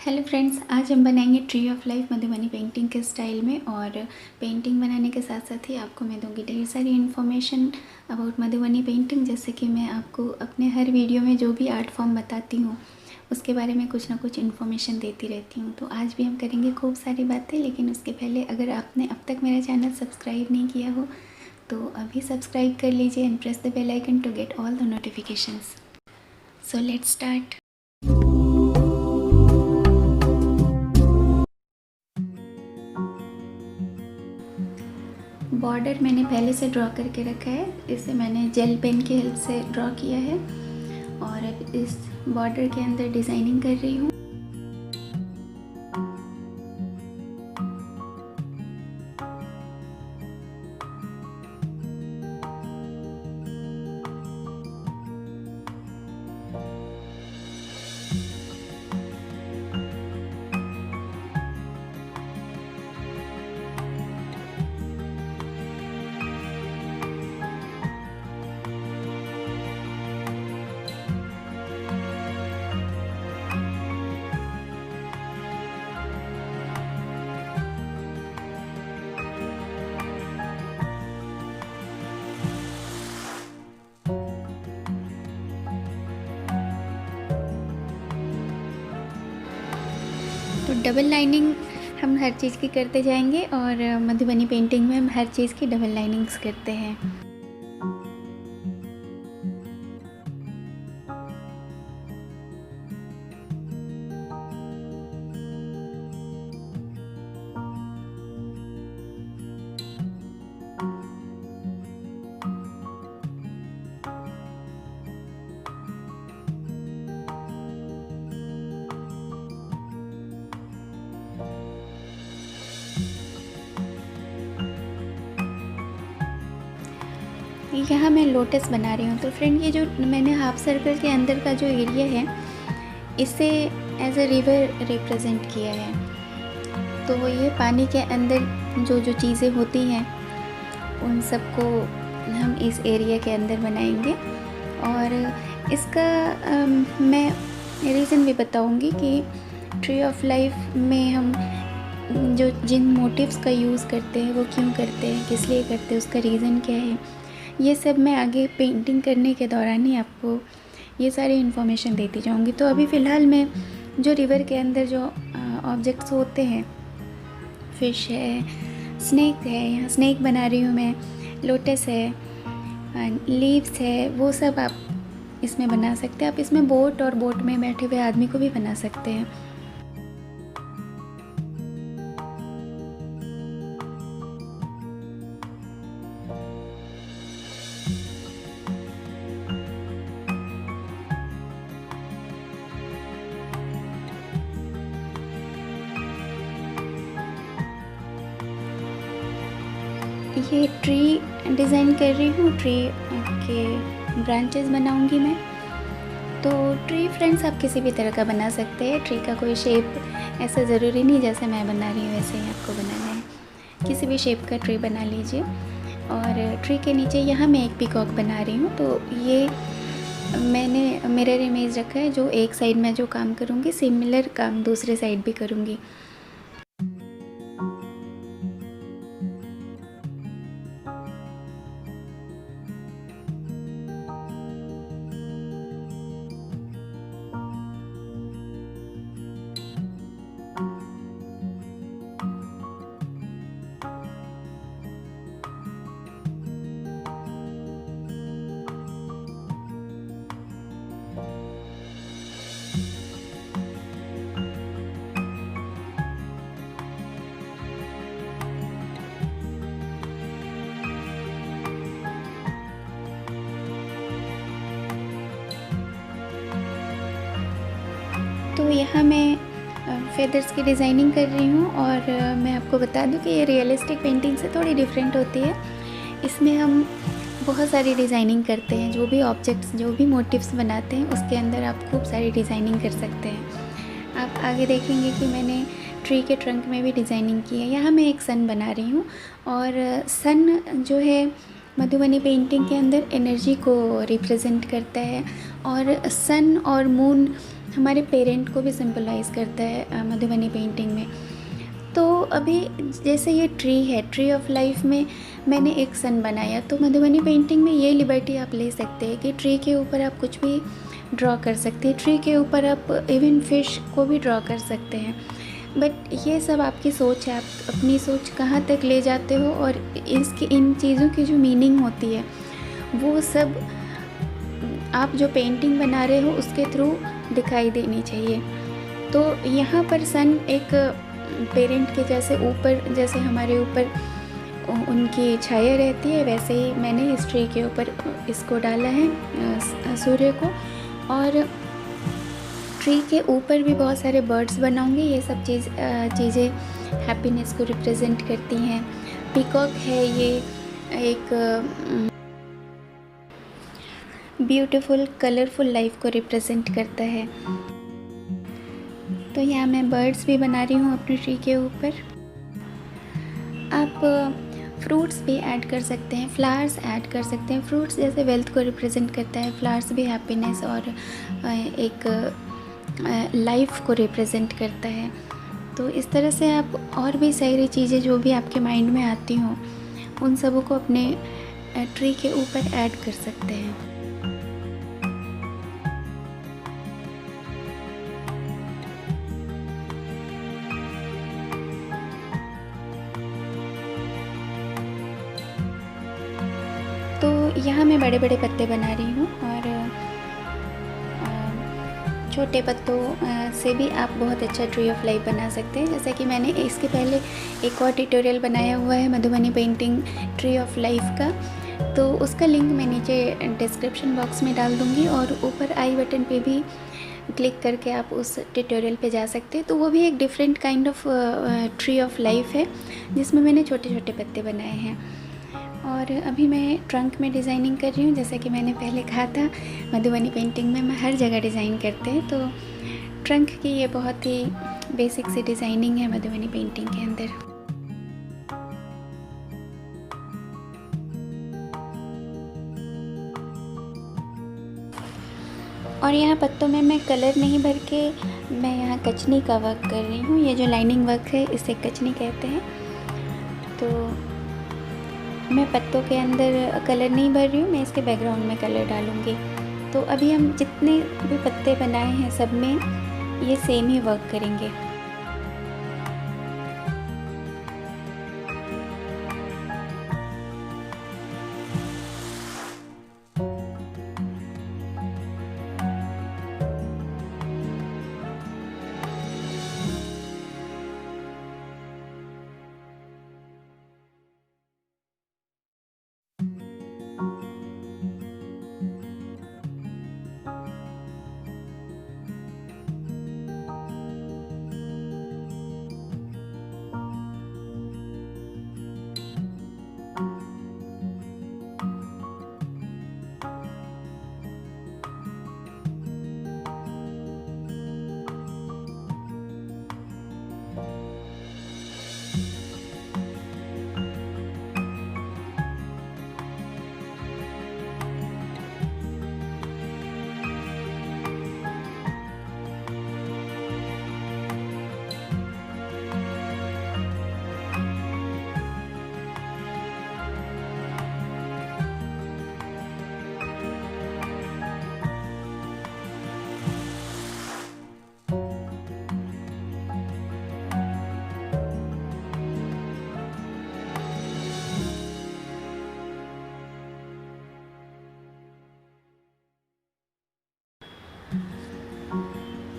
Hello friends, आज हम बनाएंगे tree of life Madhubani painting के स्टाइल में। और पेंटिंग बनाने के साथ साथ ही आपको मैं दूंगी ढेर सारी इन्फॉर्मेशन अबाउट मधुबनी पेंटिंग। जैसे कि मैं आपको अपने हर वीडियो में जो भी आर्ट फॉर्म बताती हूँ उसके बारे में कुछ ना कुछ इन्फॉर्मेशन देती रहती हूँ। तो आज भी हम करेंगे खूब सारी बातें, लेकिन उसके पहले अगर आपने अब तक मेरा चैनल सब्सक्राइब नहीं किया हो तो अभी सब्सक्राइब कर लीजिए and press the bell icon to get all the notifications. So let's start. Border मैंने पहले से ड्रॉ करके रखा है। इसे मैंने जेल पेन की हेल्प से ड्रॉ किया है और अब इस बॉर्डर के अंदर डिज़ाइनिंग कर रही हूँ। तो डबल लाइनिंग हम हर चीज़ की करते जाएंगे और मधुबनी पेंटिंग में हम हर चीज़ की डबल लाइनिंग्स करते हैं। यहाँ मैं लोटस बना रही हूँ। तो फ्रेंड, ये जो मैंने हाफ सर्कल के अंदर का जो एरिया है इसे एज अ रिवर रिप्रेजेंट किया है। तो ये पानी के अंदर जो जो चीज़ें होती हैं उन सबको हम इस एरिया के अंदर बनाएंगे। और इसका मैं रीज़न भी बताऊंगी कि ट्री ऑफ लाइफ में हम जो जिन मोटिव्स का यूज़ करते हैं वो क्यों करते हैं, किस लिए करते हैं, उसका रीज़न क्या है, ये सब मैं आगे पेंटिंग करने के दौरान ही आपको ये सारी इन्फॉर्मेशन देती जाऊंगी। तो अभी फ़िलहाल मैं जो रिवर के अंदर जो ऑब्जेक्ट्स होते हैं, फिश है, स्नेक है, यहाँ स्नेक बना रही हूँ मैं, लोटस है, लीव्स है, वो सब आप इसमें बना सकते हैं। आप इसमें बोट और बोट में बैठे हुए आदमी को भी बना सकते हैं। ये ट्री डिज़ाइन कर रही हूँ, ट्री के ब्रांचेस बनाऊंगी मैं। तो ट्री फ्रेंड्स आप किसी भी तरह का बना सकते हैं। ट्री का कोई शेप ऐसा ज़रूरी नहीं जैसे मैं बना रही हूँ वैसे ही आपको बनाना है। किसी भी शेप का ट्री बना लीजिए। और ट्री के नीचे यहाँ मैं एक पीकॉक बना रही हूँ। तो ये मैंने मिरर इमेज रखा है, जो एक साइड में जो काम करूँगी सिमिलर काम दूसरे साइड भी करूँगी। तो यहाँ मैं फेदर्स की डिज़ाइनिंग कर रही हूँ। और मैं आपको बता दूँ कि ये रियलिस्टिक पेंटिंग से थोड़ी डिफरेंट होती है। इसमें हम बहुत सारी डिज़ाइनिंग करते हैं। जो भी ऑब्जेक्ट्स, जो भी मोटिव्स बनाते हैं उसके अंदर आप खूब सारी डिज़ाइनिंग कर सकते हैं। आप आगे देखेंगे कि मैंने ट्री के ट्रंक में भी डिज़ाइनिंग की है। यहाँ मैं एक सन बना रही हूँ। और सन जो है मधुबनी पेंटिंग के अंदर एनर्जी को रिप्रेजेंट करता है। और सन और मून हमारे पेरेंट को भी सिंबलाइज़ करता है मधुबनी पेंटिंग में। तो अभी जैसे ये ट्री है, ट्री ऑफ लाइफ में मैंने एक सन बनाया, तो मधुबनी पेंटिंग में ये लिबर्टी आप ले सकते हैं कि ट्री के ऊपर आप कुछ भी ड्रॉ कर सकते हैं। ट्री के ऊपर आप इवन फिश को भी ड्रॉ कर सकते हैं। बट ये सब आपकी सोच है, आप अपनी सोच कहाँ तक ले जाते हो, और इन चीज़ों की जो मीनिंग होती है वो सब आप जो पेंटिंग बना रहे हो उसके थ्रू दिखाई देनी चाहिए। तो यहाँ पर सन एक पेरेंट के जैसे ऊपर, जैसे हमारे ऊपर उनकी छाया रहती है, वैसे ही मैंने इस ट्री के ऊपर इसको डाला है, सूर्य को। और ट्री के ऊपर भी बहुत सारे बर्ड्स बनाऊंगी। ये सब चीज़ें हैप्पीनेस को रिप्रेजेंट करती हैं। पीकॉक है, ये एक ब्यूटीफुल कलरफुल लाइफ को रिप्रेजेंट करता है। तो यहाँ मैं बर्ड्स भी बना रही हूँ अपनी ट्री के ऊपर। आप फ्रूट्स भी ऐड कर सकते हैं, फ्लावर्स ऐड कर सकते हैं। फ्रूट्स जैसे वेल्थ को रिप्रेजेंट करता है, फ्लावर्स भी हैप्पीनेस और एक लाइफ को रिप्रेजेंट करता है। तो इस तरह से आप और भी सारी चीज़ें जो भी आपके माइंड में आती हों उन सबों को अपने ट्री के ऊपर ऐड कर सकते हैं। तो यहाँ मैं बड़े बड़े पत्ते बना रही हूँ, और छोटे पत्तों से भी आप बहुत अच्छा ट्री ऑफ लाइफ बना सकते हैं। जैसा कि मैंने इसके पहले एक और ट्यूटोरियल बनाया हुआ है Madhubani painting tree of life का, तो उसका लिंक मैं नीचे डिस्क्रिप्शन बॉक्स में डाल दूँगी, और ऊपर आई बटन पे भी क्लिक करके आप उस ट्यूटोरियल पे जा सकते हैं। तो वो भी एक different kind of tree of life है जिसमें मैंने छोटे छोटे पत्ते बनाए हैं। और अभी मैं ट्रंक में डिज़ाइनिंग कर रही हूँ। जैसा कि मैंने पहले कहा था, मधुबनी पेंटिंग में हर जगह डिज़ाइन करते हैं, तो ट्रंक की ये बहुत ही बेसिक सी डिज़ाइनिंग है मधुबनी पेंटिंग के अंदर। और यहाँ पत्तों में मैं कलर नहीं भर के मैं यहाँ कचनी का वर्क कर रही हूँ। ये जो लाइनिंग वर्क है इसे कचनी कहते हैं। तो मैं पत्तों के अंदर कलर नहीं भर रही हूँ, मैं इसके बैकग्राउंड में कलर डालूँगी। तो अभी हम जितने भी पत्ते बनाए हैं सब में ये सेम ही वर्क करेंगे।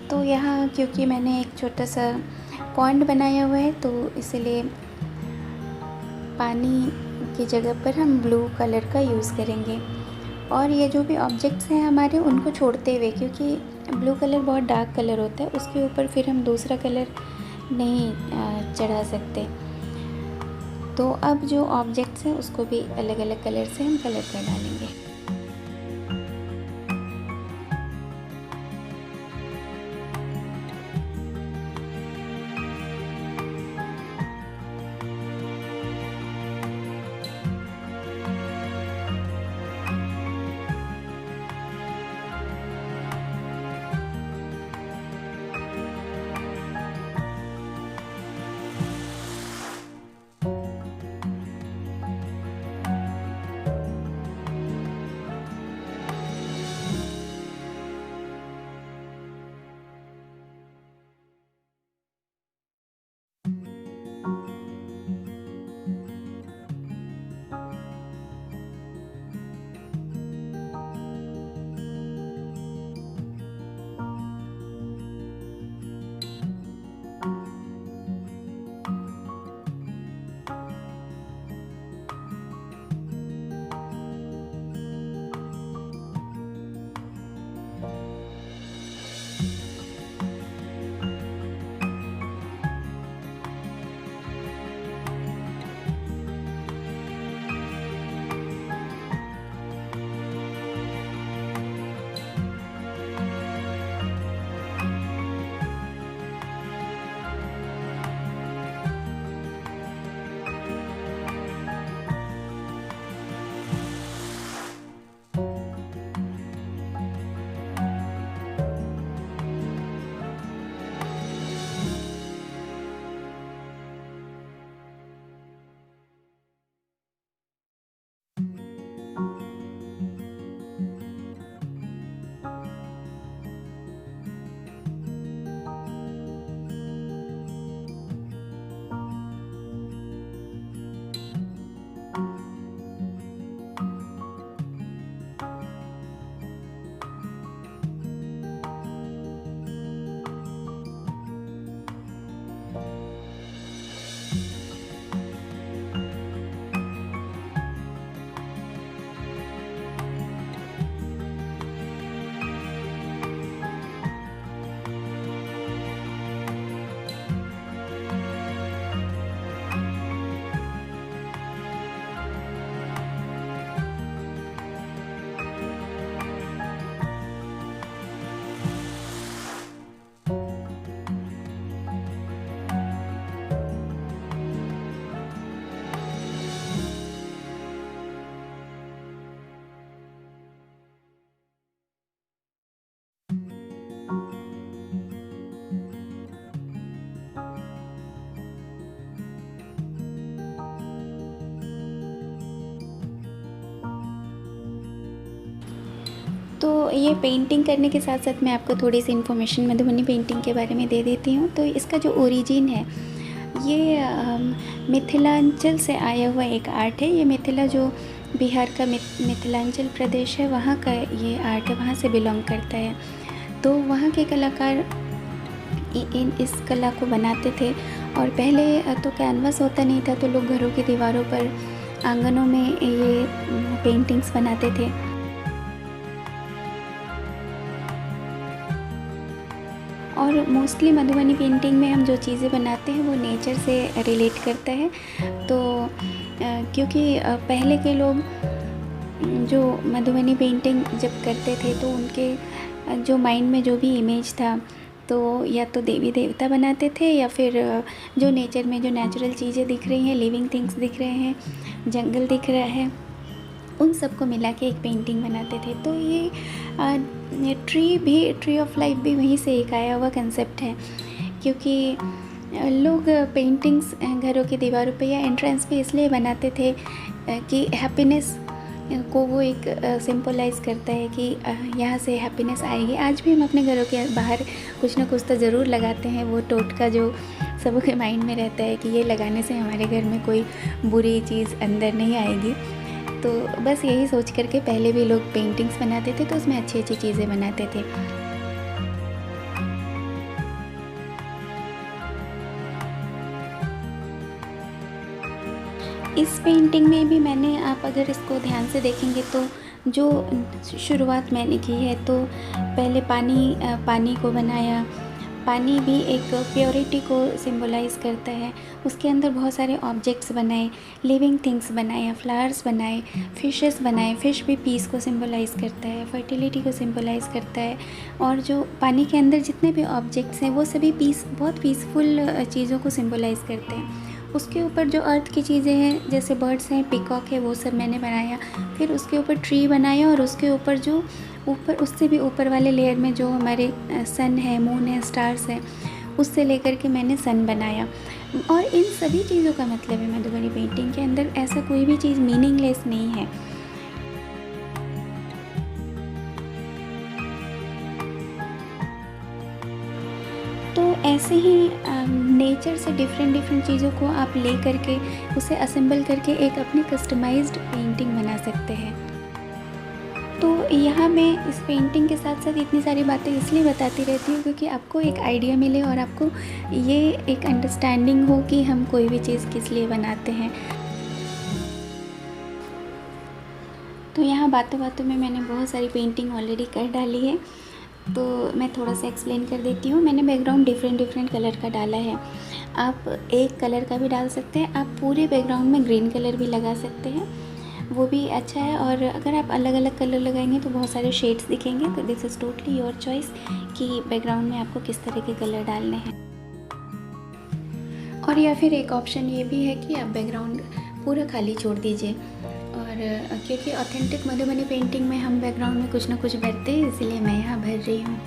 तो यहाँ क्योंकि मैंने एक छोटा सा पॉन्ड बनाया हुआ है, तो इसलिए पानी की जगह पर हम ब्लू कलर का यूज़ करेंगे। और ये जो भी ऑब्जेक्ट्स हैं हमारे उनको छोड़ते हुए, क्योंकि ब्लू कलर बहुत डार्क कलर होता है, उसके ऊपर फिर हम दूसरा कलर नहीं चढ़ा सकते। तो अब जो ऑब्जेक्ट्स हैं उसको भी अलग अलग कलर से हम कलर कर डालेंगे। ये पेंटिंग करने के साथ साथ मैं आपको थोड़ी सी इन्फॉर्मेशन मधुबनी पेंटिंग के बारे में दे देती हूँ। तो इसका जो ओरिजिन है ये मिथिलांचल से आया हुआ एक आर्ट है। ये मिथिला जो बिहार का मिथिलांचल प्रदेश है, वहाँ का ये आर्ट है, वहाँ से बिलोंग करता है। तो वहाँ के कलाकार इस कला को बनाते थे। और पहले तो कैनवास होता नहीं था, तो लोग घरों की दीवारों पर, आंगनों में ये पेंटिंग्स बनाते थे। और मोस्टली मधुबनी पेंटिंग में हम जो चीज़ें बनाते हैं वो नेचर से रिलेट करता है। तो क्योंकि पहले के लोग जो मधुबनी पेंटिंग जब करते थे तो उनके जो माइंड में जो भी इमेज था, तो या तो देवी देवता बनाते थे या फिर जो नेचर में जो नेचुरल चीज़ें दिख रही हैं, लिविंग थिंग्स दिख रहे हैं, जंगल दिख रहा है, उन सबको मिला के एक पेंटिंग बनाते थे। तो ये ट्री ऑफ लाइफ भी वहीं से एक आया हुआ कंसेप्ट है। क्योंकि लोग पेंटिंग्स घरों की दीवारों पे या एंट्रेंस पे इसलिए बनाते थे कि हैप्पीनेस को वो एक सिंबलाइज़ करता है कि यहाँ से हैप्पीनेस आएगी। आज भी हम अपने घरों के बाहर कुछ ना कुछ तो ज़रूर लगाते हैं। वो टोटका जो सबके माइंड में रहता है कि ये लगाने से हमारे घर में कोई बुरी चीज़ अंदर नहीं आएगी। तो बस यही सोच करके पहले भी लोग पेंटिंग्स बनाते थे, तो उसमें अच्छी अच्छी चीज़ें बनाते थे। इस पेंटिंग में भी मैंने, आप अगर इसको ध्यान से देखेंगे तो जो शुरुआत मैंने की है, तो पहले पानी को बनाया। पानी भी एक प्योरिटी को सिंबलाइज़ करता है। उसके अंदर बहुत सारे ऑब्जेक्ट्स बनाए, लिविंग थिंग्स बनाए, फ्लावर्स बनाए, फिशेस बनाए। फ़िश भी पीस को सिंबलाइज़ करता है, फर्टिलिटी को सिंबलाइज़ करता है। और जो पानी के अंदर जितने भी ऑब्जेक्ट्स हैं वो सभी बहुत पीसफुल चीज़ों को सिंबलाइज़ करते हैं। उसके ऊपर जो अर्थ की चीज़ें हैं, जैसे बर्ड्स हैं, पीकॉक है, वो सब मैंने बनाया। फिर उसके ऊपर ट्री बनाया, और उसके ऊपर जो ऊपर, उससे भी ऊपर वाले लेयर में जो हमारे सन है, मून है, स्टार्स है, उससे लेकर के मैंने सन बनाया। और इन सभी चीज़ों का मतलब है मधुबनी पेंटिंग के अंदर ऐसा कोई भी चीज़ मीनिंगलेस नहीं है। तो ऐसे ही नेचर से डिफरेंट चीज़ों को आप ले करके उसे असेंबल करके एक अपनी कस्टमाइज्ड पेंटिंग बना सकते हैं। तो यहाँ मैं इस पेंटिंग के साथ साथ इतनी सारी बातें इसलिए बताती रहती हूँ क्योंकि आपको एक आइडिया मिले और आपको ये एक अंडरस्टैंडिंग हो कि हम कोई भी चीज़ किस लिए बनाते हैं। तो यहाँ बातों बातों में मैंने बहुत सारी पेंटिंग ऑलरेडी कर डाली है, तो मैं थोड़ा सा एक्सप्लेन कर देती हूँ। मैंने बैकग्राउंड डिफरेंट कलर का डाला है। आप एक कलर का भी डाल सकते हैं, आप पूरे बैकग्राउंड में ग्रीन कलर भी लगा सकते हैं, वो भी अच्छा है। और अगर आप अलग अलग कलर लगाएंगे तो बहुत सारे शेड्स दिखेंगे। तो this is totally your choice कि बैकग्राउंड में आपको किस तरह के कलर डालने हैं। और या फिर एक ऑप्शन ये भी है कि आप बैकग्राउंड पूरा खाली छोड़ दीजिए। और क्योंकि ऑथेंटिक मधुबनी पेंटिंग में हम बैकग्राउंड में कुछ ना कुछ भरते हैं, इसलिए मैं यहाँ भर रही हूँ।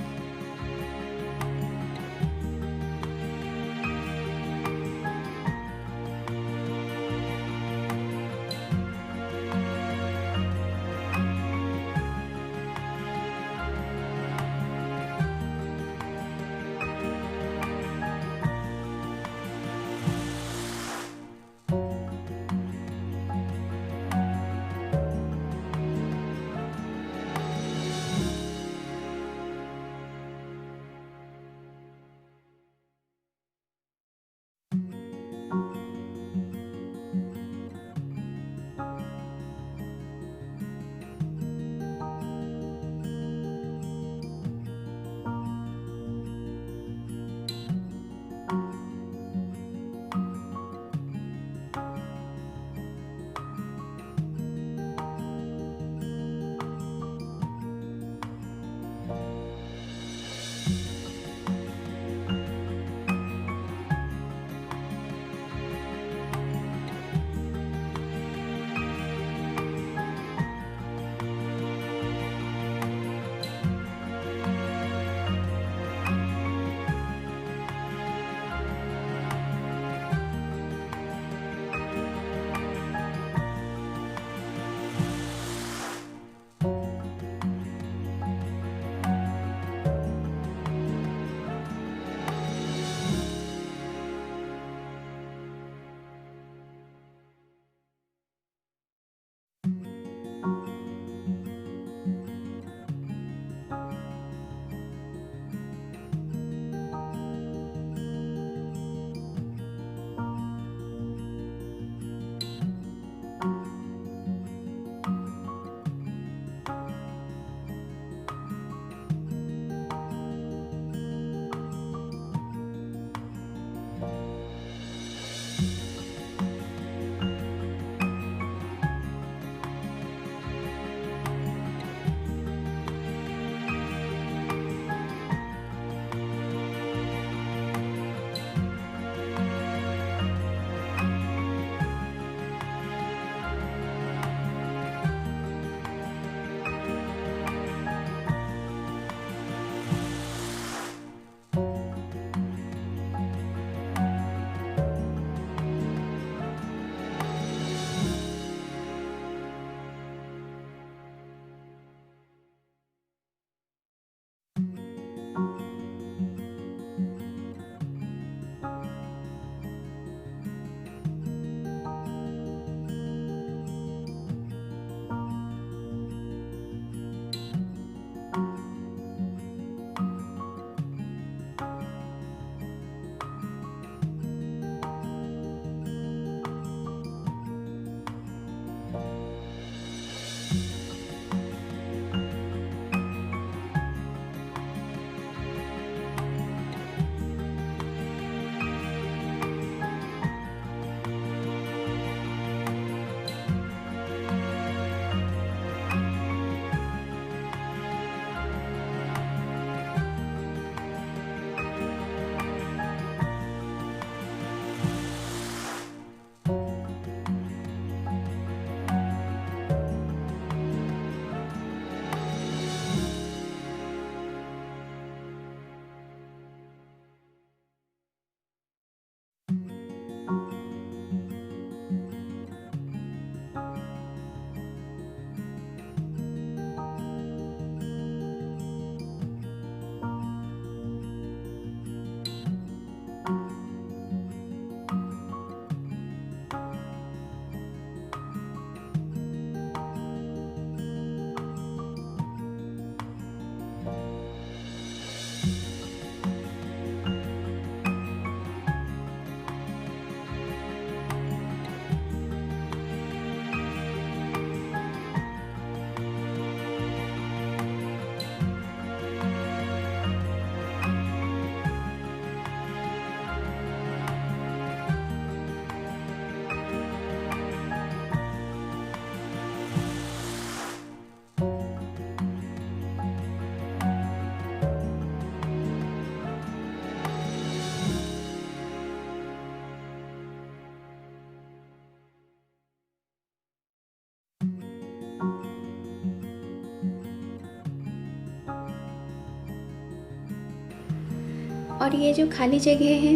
और ये जो खाली जगह है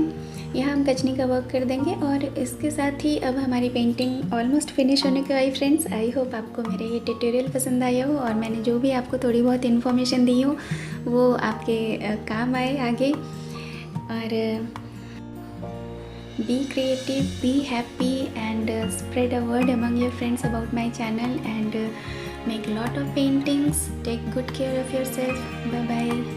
यहाँ हम कचनी का वर्क कर देंगे। और इसके साथ ही अब हमारी पेंटिंग ऑलमोस्ट फिनिश होने को आई फ्रेंड्स। आई होप आपको मेरे ये ट्यूटोरियल पसंद आया हो और मैंने जो भी आपको थोड़ी बहुत इन्फॉर्मेशन दी हो वो आपके काम आए आगे। और be creative, be happy and spread a word among your friends about my channel and make lot of paintings. Take good care of yourself. Bye bye.